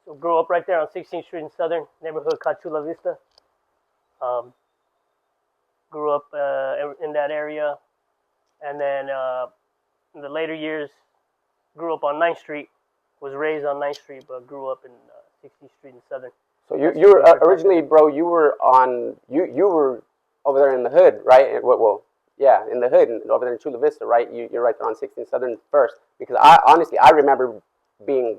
So grew up right there on 16th Street in Southern, neighborhood called Chula Vista. Um, grew up in that area. And then in the later years, grew up on 9th Street. Was raised on 9th Street, but grew up in 16th Street in Southern. So you were originally, bro, you were over there in the hood, right? Well, yeah, in the hood, and over there in Chula Vista, right? You're right there on 16th Southern first. Because I remember being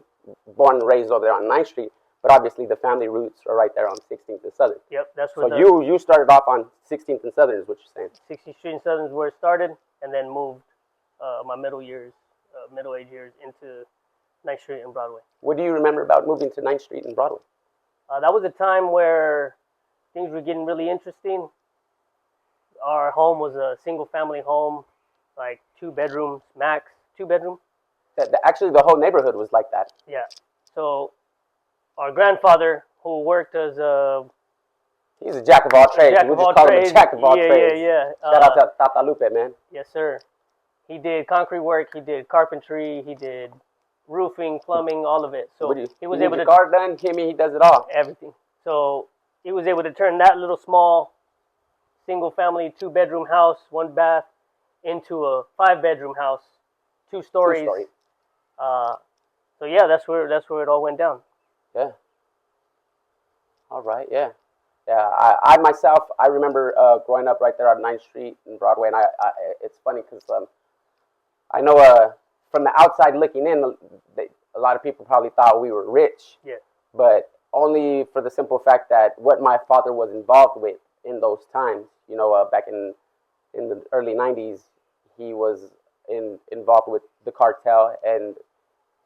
born and raised over there on 9th Street, but obviously the family roots are right there on 16th and Southern. Yep, that's where. So you started off on 16th and Southern, is what you're saying? 16th Street and Southern is where it started, and then moved my middle age years into 9th Street and Broadway. What do you remember about moving to 9th Street and Broadway? That was a time where things were getting really interesting. Our home was a single-family home, like 2 bedrooms max, 2 bedroom. Actually, the whole neighborhood was like that. Yeah. So our grandfather, who worked as a... He's a jack of all trades. We just call him a jack of all trades. Yeah. Shout out to Tata Lupe, man. Yes, sir. He did concrete work. He did carpentry. He did roofing, plumbing, all of it. So he was able to... car done, he does it all. Everything. So he was able to turn that little small single-family 2-bedroom house, 1 bath, into a 5-bedroom house, 2 stories. 2-story. So yeah, that's where it all went down. Yeah. All right. Yeah. Yeah. I myself, I remember growing up right there on 9th Street and Broadway, and it's funny because I know from the outside looking in, a lot of people probably thought we were rich. Yeah. But only for the simple fact that what my father was involved with in those times, back in the early 90s, he was involved with the cartel, and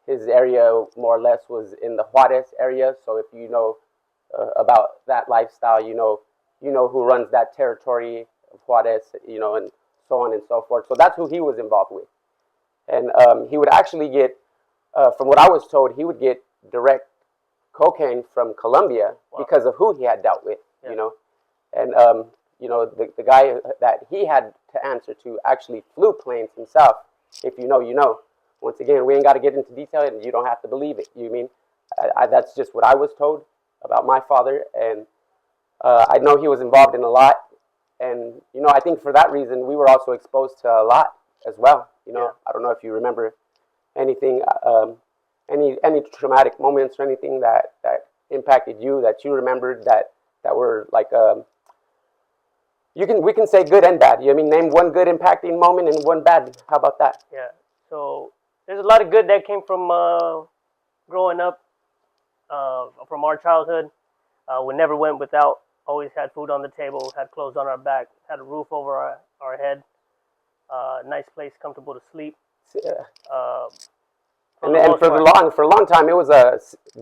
his area more or less was in the Juarez area. So if you know about that lifestyle, you know who runs that territory of Juarez, and so on and so forth. So that's who he was involved with. And he would actually get, from what I was told, he would get direct cocaine from Colombia because of who he had dealt with, And, the guy that he had to answer to actually flew planes himself. If you know, you know. Once again, we ain't got to get into detail, and you don't have to believe it. You mean? That's just what I was told about my father. And I know he was involved in a lot. And, I think for that reason, we were also exposed to a lot as well. I don't know if you remember anything, any traumatic moments or anything that impacted you, that you remembered that were like, we can say good and bad. Name one good impacting moment and one bad. How about that? Yeah. So there's a lot of good that came from growing up, from our childhood. We never went without. Always had food on the table, had clothes on our back, had a roof over our head. Nice place, comfortable to sleep. Yeah. And for a long time, it was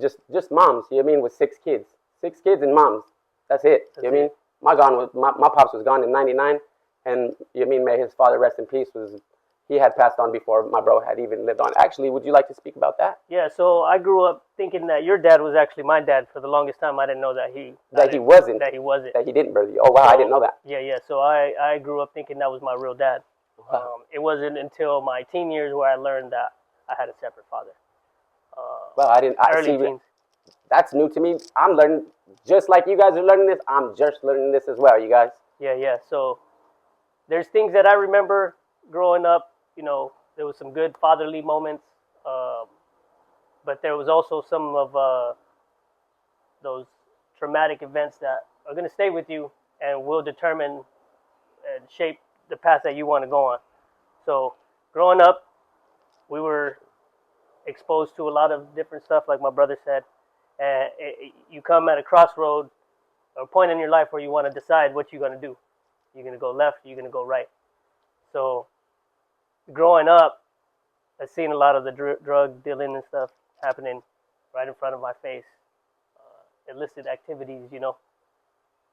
just moms. With 6 kids, 6 kids and moms. That's it. My pops was gone in '99, and may his father rest in peace. He had passed on before my bro had even lived on. Actually, would you like to speak about that? Yeah. So I grew up thinking that your dad was actually my dad. For the longest time, I didn't know that he wasn't. That he wasn't. That he didn't birth you. Oh wow, I didn't know that. Yeah. So I grew up thinking that was my real dad. Wow. It wasn't until my teen years where I learned that I had a separate father. Early teens. That's new to me. I'm learning, just like you guys are learning this, I'm just learning this as well, you guys. Yeah. So there's things that I remember growing up. There was some good fatherly moments, but there was also some of those traumatic events that are going to stay with you and will determine and shape the path that you want to go on. So growing up, we were exposed to a lot of different stuff, like my brother said. And you come at a crossroad, or a point in your life where you want to decide what you're going to do. You're going to go left, you're going to go right. So growing up, I've seen a lot of the drug dealing and stuff happening right in front of my face. Illicit activities,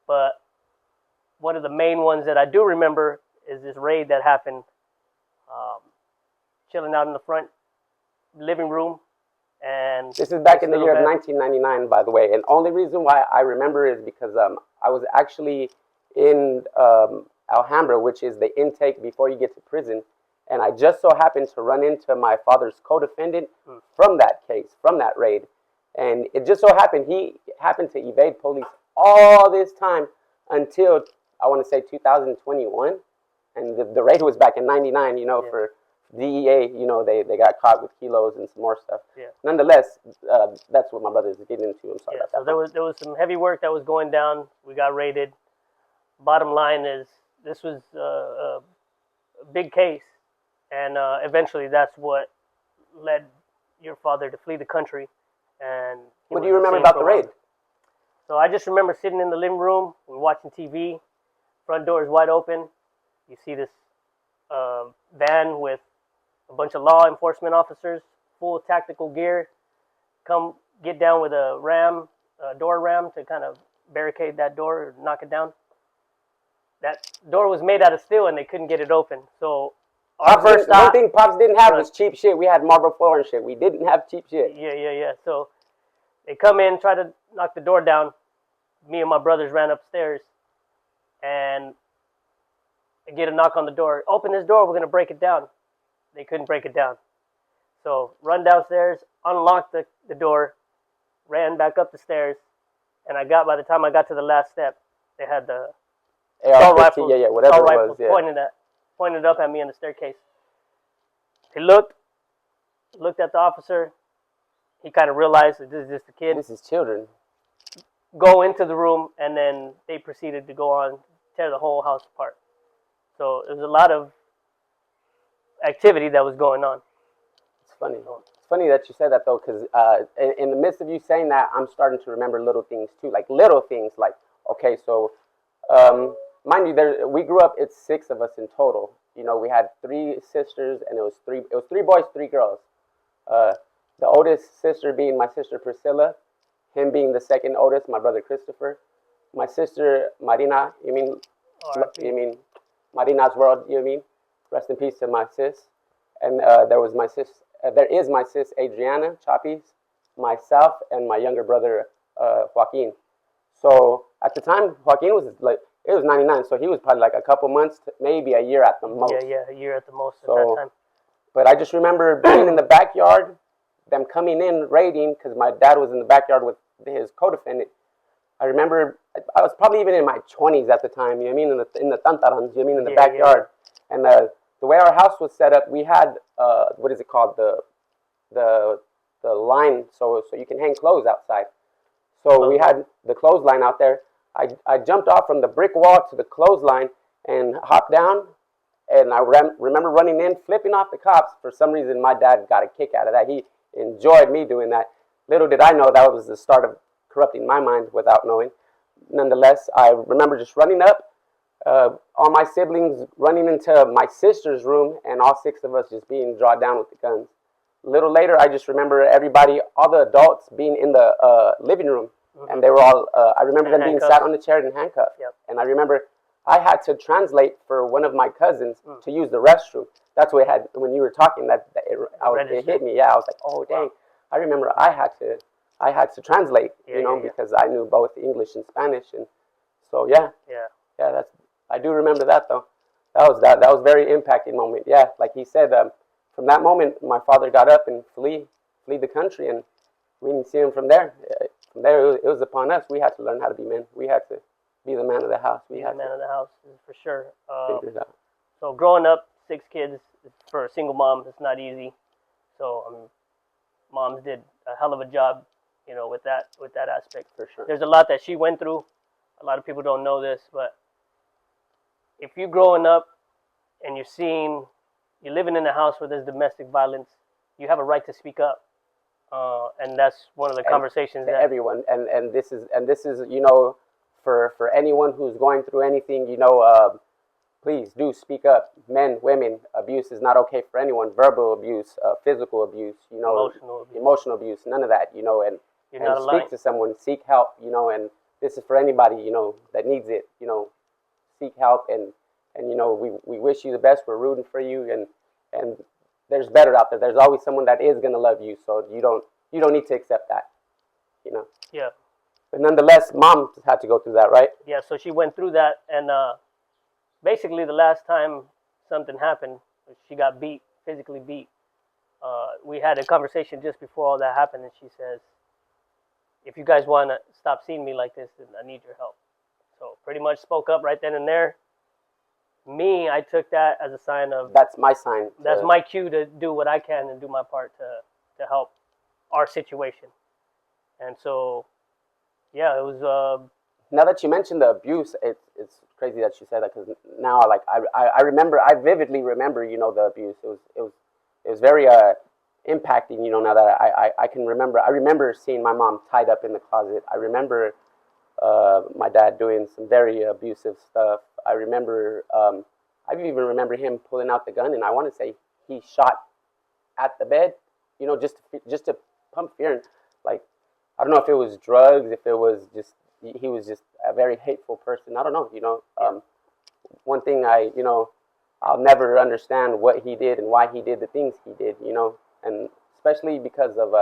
But one of the main ones that I do remember is this raid that happened, chilling out in the front living room. And this is back in the year of 1999, by the way. And only reason why I remember is because I was actually in Alhambra, which is the intake before you get to prison. And I just so happened to run into my father's co-defendant from that case, from that raid. And it just so happened he happened to evade police all this time until I want to say 2021, and the raid was back in '99. You know, for DEA. You know, they got caught with kilos and some more stuff. Yeah. Nonetheless, that's what my brother's getting into. I'm sorry about that. So there was some heavy work that was going down. We got raided. Bottom line is this was a big case, and eventually that's what led your father to flee the country. And what do you remember about the raid? So I just remember sitting in the living room and watching TV. Front door is wide open. You see this van with a bunch of law enforcement officers, full tactical gear, come get down with a door ram to kind of barricade that door or knock it down. That door was made out of steel and they couldn't get it open. So one thing Pops didn't have was cheap shit. We had marble floor and shit. We didn't have cheap shit. Yeah. So they come in, try to knock the door down. Me and my brothers ran upstairs and get a knock on the door. Open this door, we're going to break it down. They couldn't break it down. So run downstairs, unlock the door, ran back up the stairs, and by the time I got to the last step, they had the assault rifles, whatever it was, pointed up at me in the staircase. He looked at the officer. He kind of realized that this is just a kid. This is children. Go into the room, and then they proceeded to go on, tear the whole house apart. So there was a lot of activity that was going on. It's funny. It's funny that you said that, though, because in the midst of you saying that, I'm starting to remember little things, too. Like, little things, like, okay, so, mind you, we grew up, it's 6 of us in total. You know, we had 3 sisters, and it was 3 boys, 3 girls. The oldest sister being my sister Priscilla, him being the second oldest, my brother Christopher. My sister Marina, Marina's world, rest in peace to my sis. And there is my sis Adriana Chapis, myself, and my younger brother Joaquin. So at the time, Joaquin was it was 99, so he was probably like a couple months, maybe a year at the most. Yeah, a year at the most at that time. But I just remember being in the backyard, them coming in raiding, because my dad was in the backyard with his co-defendant. I remember I was probably even in my 20s at the time, in the tantarans, in the backyard. Yeah. And the way our house was set up, we had what is it called, the line, so you can hang clothes outside. So we had the clothesline out there. I jumped off from the brick wall to the clothesline and hopped down, and I remember running in, flipping off the cops. For some reason, my dad got a kick out of that. He enjoyed me doing that. Little did I know that was the start of corrupting my mind without knowing. Nonetheless, I remember just running up, all my siblings running into my sister's room, and all 6 of us just being drawn down with the guns. A little later, I just remember all the adults being in the living room, and they were all, I remember them being sat on the chair and handcuffed. Yep. And I remember I had to translate for one of my cousins to use the restroom. That's what it had, when you were talking, it hit me. Yeah, I was like, oh, dang. Wow. I remember I had to translate, because I knew both English and Spanish, and so yeah. I do remember that though. That was a very impacting moment. Yeah, like he said, from that moment, my father got up and fled the country, and we didn't see him from there. From there, it was upon us. We had to learn how to be men. We had to be the man of the house. Be the man of the house, for sure. Figure it out. So growing up, 6 kids for a single mom, it's not easy. So moms did a hell of a job, with that aspect. For sure. There's a lot that she went through. A lot of people don't know this, but if you're growing up and you're living in a house where there's domestic violence, you have a right to speak up, and that's one of the conversations that everyone. And this is for anyone who's going through anything, please do speak up. Men, women, abuse is not okay for anyone. Verbal abuse, physical abuse, emotional abuse, none of that, and speak to someone, seek help, and this is for anybody, that needs it, seek help, and we wish you the best. We're rooting for you, and there's better out there. There's always someone that is going to love you, so you don't need to accept that, Yeah. But nonetheless, mom had to go through that, right? Yeah, so she went through that, and basically the last time something happened, she got physically beat. We had a conversation just before all that happened, and she says, if you guys want to stop seeing me like this, then I need your help. So pretty much spoke up right then and there. Me, I took that as a sign of that's my sign. That's my cue to do what I can and do my part to help our situation. And so, yeah, it was. Now that you mentioned the abuse, it's crazy that you said that, because now like I remember, I vividly remember, you know, the abuse. It was very impacting, you know. Now that I can remember, I remember seeing my mom tied up in the closet. I remember my dad doing some very abusive stuff. I remember I even remember him pulling out the gun, and I want to say he shot at the bed, you know, just to pump fear. And like, I don't know if it was drugs, if it was just, he was just a very hateful person. I don't know, you know. One thing you know, I'll never understand what he did and why he did the things he did, you know. And especially because of,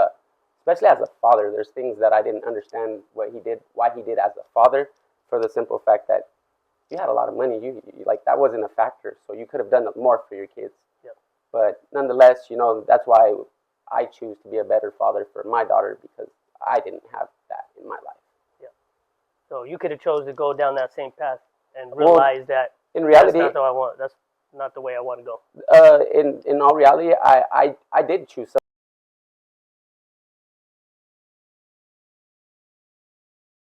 especially as a father, there's things that I didn't understand what he did, why he did as a father, for the simple fact that you had a lot of money. You like, that wasn't a factor, so you could have done more for your kids. Yeah. But nonetheless, you know, that's why I choose to be a better father for my daughter, because I didn't have that in my life. Yeah. So you could have chose to go down that same path and realize that in reality, that's not the way I want to go. In all reality, I did choose